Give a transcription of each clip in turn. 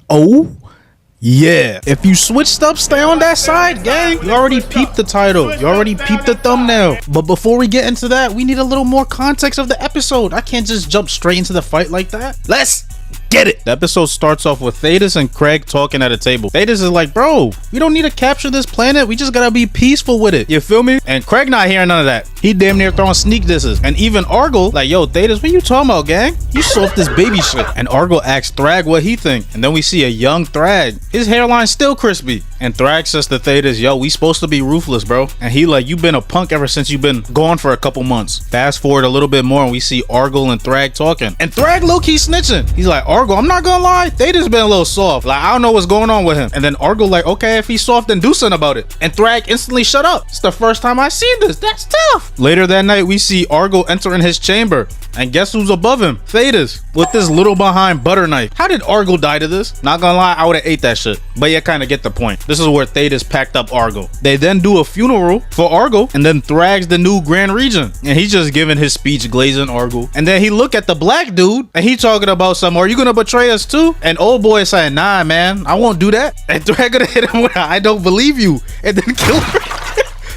Oh yeah, if you switched up, stay on that side, gang. You already peeped the title, you already peeped the thumbnail. But before we get into that, we need a little more context of the episode. I can't just jump straight into the fight like that. Let's get it. The episode starts off with Thetis and Craig talking at a table. Thetis is like, bro, we don't need to capture this planet, we just gotta be peaceful with it, you feel me? And Craig not hearing none of that. He damn near throwing sneak disses. And even Argyle like, yo, Thetis, what you talking about, gang? You soft this baby shit. And Argyle asks Thragg what he think, and then we see a young Thragg. His hairline still crispy. And Thragg says to Thetis, yo, we supposed to be ruthless, bro. And he like, you been a punk ever since you been gone for a couple months. Fast forward a little bit more and we see Argyle and Thragg talking. And Thragg low-key snitching. He's like, Argyle, I'm not gonna lie, Thetis been a little soft. Like, I don't know what's going on with him. And then Argyle like, okay, if he's soft, then do something about it. And Thragg instantly shut up. It's the first time I seen this. That's tough. Later that night, we see Argyle entering his chamber. And guess who's above him? Thetis, with this little behind butter knife. How did Argyle die to this? Not gonna lie, I would've ate that shit. But you kinda get the point. This is where Thetis packed up Argyle. They then do a funeral for Argyle, and then Thragg's the new Grand Regent. And he's just giving his speech glazing Argyle. And then he look at the black dude, and he talking about some, are you gonna betray us too? And old boy is saying, nah, man, I won't do that. And Thragg gonna hit him with, I don't believe you. And then kill him.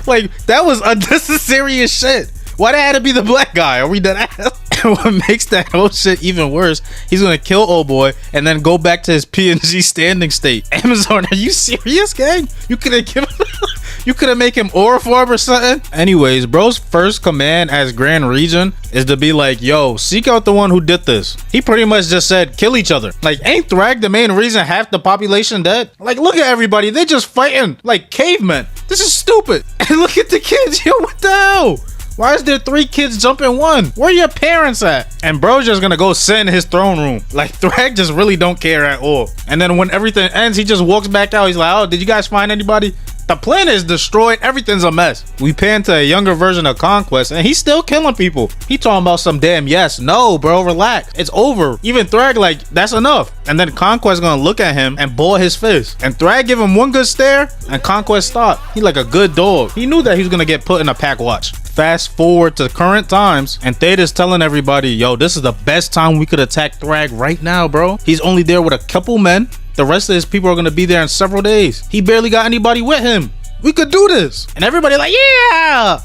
Like, that was unnecessary as shit. Why that had to be the black guy? Are we dead ass? And what makes that whole shit even worse, he's gonna kill old boy and then go back to his PNG standing state. Amazon, are you serious, gang? You could've given you could've make him Oriform or something? Anyways, bro's first command as Grand Regent is to be like, yo, seek out the one who did this. He pretty much just said, kill each other. Like, ain't Thragg the main reason half the population dead? Like, look at everybody, they just fighting like cavemen. This is stupid. And look at the kids, yo, what the hell? Why is there 3 kids jumping one? Where your parents at? And bro's just gonna go sit in his throne room. Like, Thragg just really don't care at all. And then when everything ends, he just walks back out. He's like, oh, did you guys find anybody? The planet is destroyed. Everything's a mess. We pan to a younger version of Conquest, and he's still killing people. He talking about some damn yes. No, bro, relax. It's over. Even Thragg like, that's enough. And then Conquest gonna look at him and ball his fist. And Thragg give him one good stare, and Conquest stopped. He like a good dog. He knew that he was gonna get put in a pack watch. Fast forward to current times, and Thetis telling everybody, yo, this is the best time we could attack Thragg right now, bro. He's only there with a couple men. The rest of his people are gonna be there in several days. He barely got anybody with him. We could do this. And everybody like, yeah.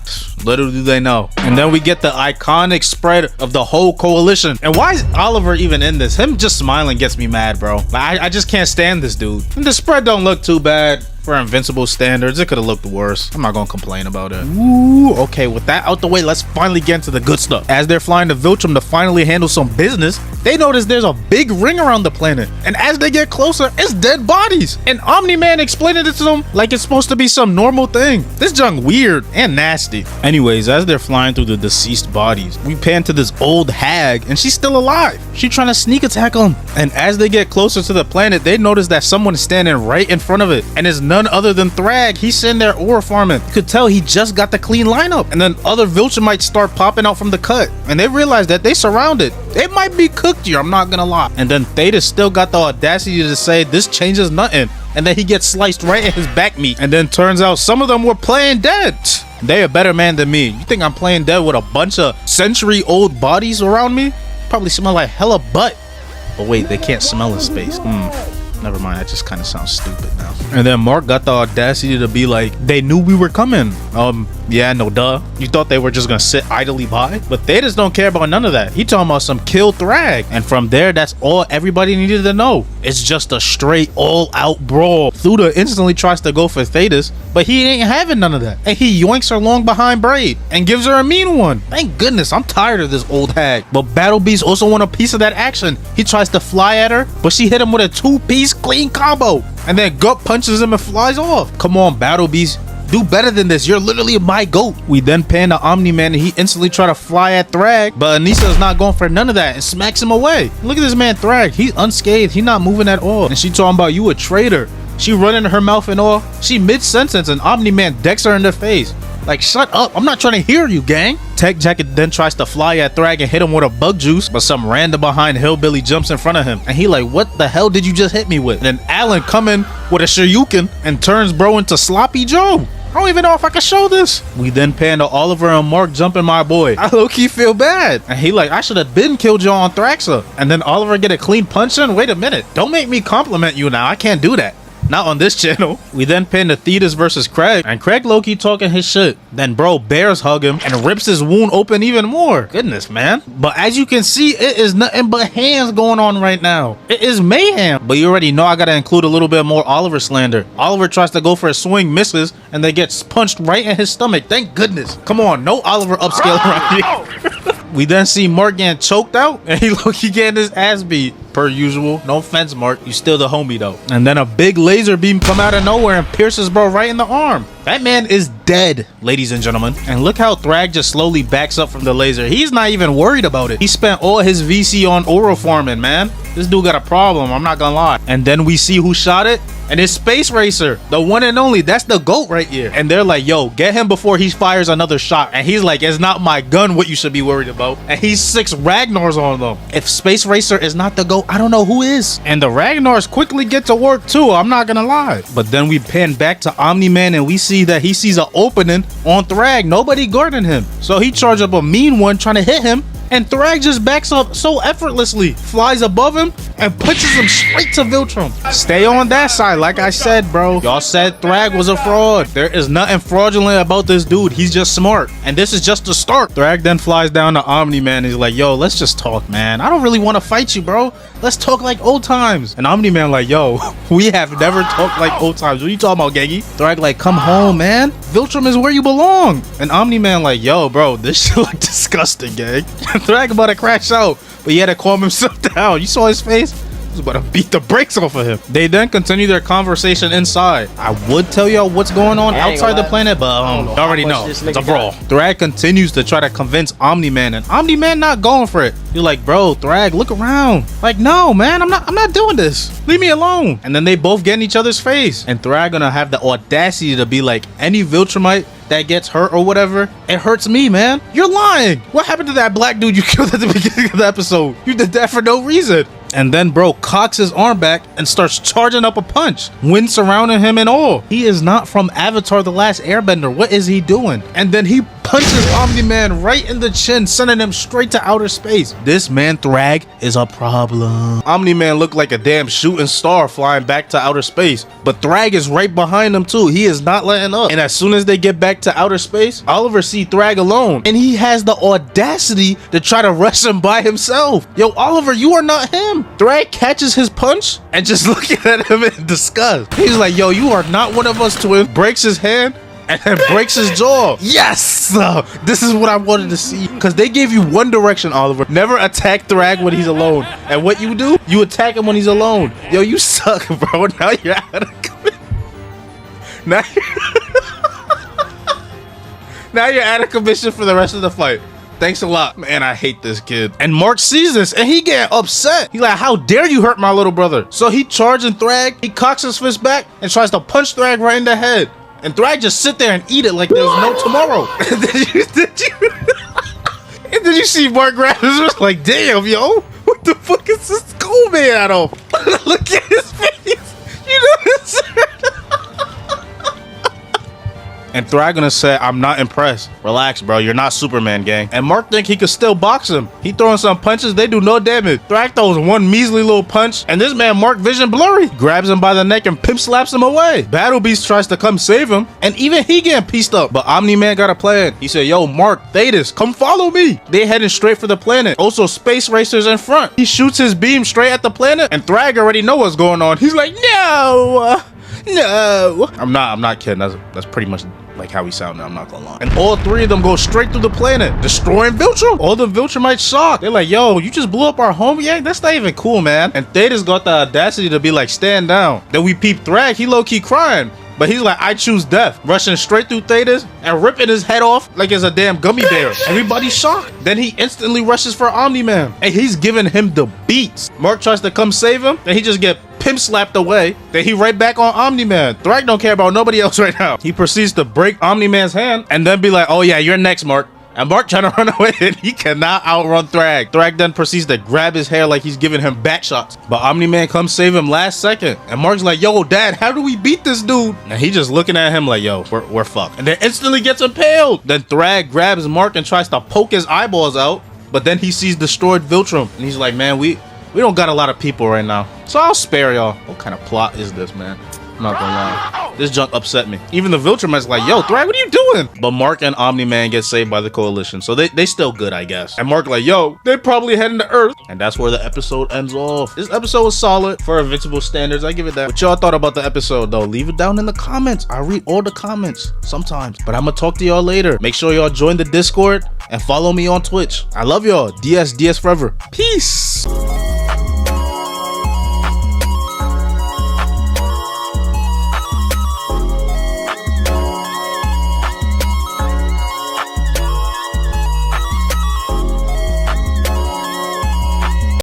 Little do they know. And then we get the iconic spread of the whole coalition. And why is Oliver even in this? Him just smiling gets me mad, bro. Like, I just can't stand this dude. And the spread don't look too bad. For Invincible standards, it could have looked worse. I'm not gonna complain about it. Ooh, okay, with that out the way, let's finally get into the good stuff. As they're flying to Viltrum to finally handle some business, they notice there's a big ring around the planet. And as they get closer, it's dead bodies. And Omni-Man explaining it to them like it's supposed to be some normal thing. This junk weird and nasty. Anyways, as they're flying through the deceased bodies, we pan to this old hag, and she's still alive. She's trying to sneak attack them. And as they get closer to the planet, they notice that someone is standing right in front of it. And it's none other than Thragg. He's sitting there ore farming. You could tell he just got the clean lineup. And then other Viltrumites start popping out from the cut. And they realize that they surrounded. They might be cooked here, I'm not gonna lie. And then Thetis still got the audacity to say this changes nothing. And then he gets sliced right in his back meat. And then turns out some of them were playing dead. They a better man than me. You think I'm playing dead with a bunch of century-old bodies around me? Probably smell like hella butt. But wait, they can't smell in space. Never mind, that just kind of sounds stupid now. And then Mark got the audacity to be like, they knew we were coming. Yeah, no duh. You thought they were just gonna sit idly by? But Thetis don't care about none of that. He talking about some kill Thragg. And from there, that's all everybody needed to know. It's just a straight all-out brawl. Thuda instantly tries to go for Thetis, but he ain't having none of that. And he yoinks her long behind braid and gives her a mean one. Thank goodness, I'm tired of this old hag. But Battle Beast also want a piece of that action. He tries to fly at her, but she hit him with a 2-piece clean combo. And then Gut punches him and flies off. Come on, Battle Beast. Do better than this. You're literally my goat. We then pan to Omni-Man and he instantly try to fly at Thragg, but Anissa is not going for none of that and smacks him away. Look at this man Thragg. He's unscathed. He's not moving at all. And she talking about you a traitor. She running her mouth and all. She mid-sentence and Omni-Man decks her in the face. Like, shut up. I'm not trying to hear you, gang. Tech Jacket then tries to fly at Thragg and hit him with a bug juice, but some random behind hillbilly jumps in front of him. And he like, what the hell did you just hit me with? And then Alan come in with a Shoryuken and turns bro into Sloppy Joe. I don't even know if I can show this. We then pan to Oliver and Mark jumping my boy. I low-key feel bad. And he like, I should have been killed you on Thraxa. And then Oliver get a clean punch in? Wait a minute. Don't make me compliment you now. I can't do that. Not on this channel. We then pin to Thetis versus Craig, and Craig low-key talking his shit. Then bro bears hug him and rips his wound open even more. Goodness, man. But as you can see, it is nothing but hands going on right now. It is mayhem. But you already know I gotta include a little bit more Oliver slander. Oliver tries to go for a swing, misses, and then gets punched right in his stomach. Thank goodness. Come on, no Oliver upscale around here. We then see Mark getting choked out, and he low-key getting his ass beat. Per usual. No offense, Mark. You still the homie, though. And then a big laser beam come out of nowhere and pierces bro right in the arm. That man is dead, ladies and gentlemen. And look how Thragg just slowly backs up from the laser. He's not even worried about it. He spent all his VC on oral farming, man. This dude got a problem, I'm not gonna lie. And then we see who shot it, and it's Space Racer, the one and only. That's the GOAT right here. And they're like, yo, get him before he fires another shot. And he's like, it's not my gun what you should be worried about. And he's 6 Ragnars on them. If Space Racer is not the GOAT, I don't know who is. And the Ragnars quickly get to work too, I'm not gonna lie. But then we pan back to Omni-Man and we see that he sees an opening on Thragg. Nobody guarding him. So he charged up a mean one trying to hit him. And Thragg just backs up so effortlessly, flies above him, and punches him straight to Viltrum. Stay on that side, like I said, bro. Y'all said Thragg was a fraud. There is nothing fraudulent about this dude. He's just smart. And this is just the start. Thragg then flies down to Omni-Man. He's like, yo, let's just talk, man. I don't really want to fight you, bro. Let's talk like old times. And Omni-Man like, yo, we have never talked like old times. What are you talking about, Gangy? Thragg like, come home, man. Viltrum is where you belong. And Omni-Man like, yo, bro, this shit look disgusting, gang. Thragg about to crash out, but he had to calm himself down. You saw his face? He was about to beat the brakes off of him. They then continue their conversation inside. I would tell y'all what's going on outside the planet, but you already know. It's a brawl. Thragg continues to try to convince Omni-Man, and Omni-Man not going for it. You're like, bro, Thragg, look around. Like, no, man, I'm not doing this. Leave me alone. And then they both get in each other's face. And Thragg gonna have the audacity to be like, any Viltrumite that gets hurt or whatever, it hurts me, man. You're lying. What happened to that black dude you killed at the beginning of the episode? You did that for no reason. And then bro cocks his arm back and starts charging up a punch. Wind surrounding him and all. He is not from Avatar: The Last Airbender. What is he doing? And then he punches Omni-Man right in the chin, sending him straight to outer space. This man Thragg is a problem. Omni-Man looked like a damn shooting star flying back to outer space, but Thragg is right behind him too. He is not letting up. And as soon as they get back to outer space, Oliver see Thragg alone, and he has the audacity to try to rush him by himself. Yo, Oliver, you are not him. Thragg catches his punch and just looking at him in disgust. He's like, yo, you are not one of us twins. Breaks his hand and then breaks his jaw. Yes! This is what I wanted to see. Because they gave you one direction, Oliver. Never attack Thragg when he's alone. And what you do? You attack him when he's alone. Yo, you suck, bro. Now you're out of commission. Now you're out of commission for the rest of the fight. Thanks a lot. Man, I hate this kid. And Mark sees this and he getting upset. He's like, how dare you hurt my little brother? So he charging Thragg. He cocks his fist back and tries to punch Thragg right in the head. And Thragg just sit there and eat it like there's no tomorrow. And then you see Mark grab his wrist like, damn, yo, what the fuck is this skull made out of? Look at his face. You know this. And Thragg gonna say, I'm not impressed. Relax, bro. You're not Superman, gang. And Mark think he could still box him. He throwing some punches. They do no damage. Thragg throws one measly little punch. And this man, Mark, vision blurry. Grabs him by the neck and pimp slaps him away. Battle Beast tries to come save him. And even he getting pieced up. But Omni-Man got a plan. He said, yo, Mark, Thetis, come follow me. They heading straight for the planet. Also, Space Racer's in front. He shoots his beam straight at the planet. And Thragg already know what's going on. He's like, no. I'm not kidding. That's pretty much like how he sounded, I'm not gonna lie. And all three of them go straight through the planet, destroying Viltrum. All the Viltrumites shocked. They're like, yo, you just blew up our home? Yeah, that's not even cool, man. And Thetis got the audacity to be like, stand down. Then we peep Thragg, he low-key crying. But he's like, I choose death. Rushing straight through Thetis and ripping his head off like it's a damn gummy bear. Everybody's shocked. Then he instantly rushes for Omni-Man. And he's giving him the beats. Mark tries to come save him. Then he just get pimp slapped away. Then he right back on Omni-Man. Thragg don't care about nobody else right now. He proceeds to break Omni-Man's hand and then be like, oh yeah, you're next, Mark. And Mark trying to run away, and he cannot outrun Thragg. Thragg then proceeds to grab his hair like he's giving him back shots. But Omni-Man comes save him last second. And Mark's like, yo, Dad, how do we beat this dude? And he just looking at him like, yo, we're fucked. And then instantly gets impaled. Then Thragg grabs Mark and tries to poke his eyeballs out. But then he sees destroyed Viltrum. And he's like, man, we don't got a lot of people right now, so I'll spare y'all. What kind of plot is this, man? I'm not gonna lie. This junk upset me. Even the Viltrum is like, yo, Thragg, what are you doing? But Mark and Omni-Man get saved by the Coalition, so they still good, I guess. And Mark like, yo, they probably heading to Earth. And that's where the episode ends off. This episode was solid for Invincible standards. I give it that. What y'all thought about the episode, though? Leave it down in the comments. I read all the comments sometimes. But I'm gonna talk to y'all later. Make sure y'all join the Discord and follow me on Twitch. I love y'all. DS forever. Peace.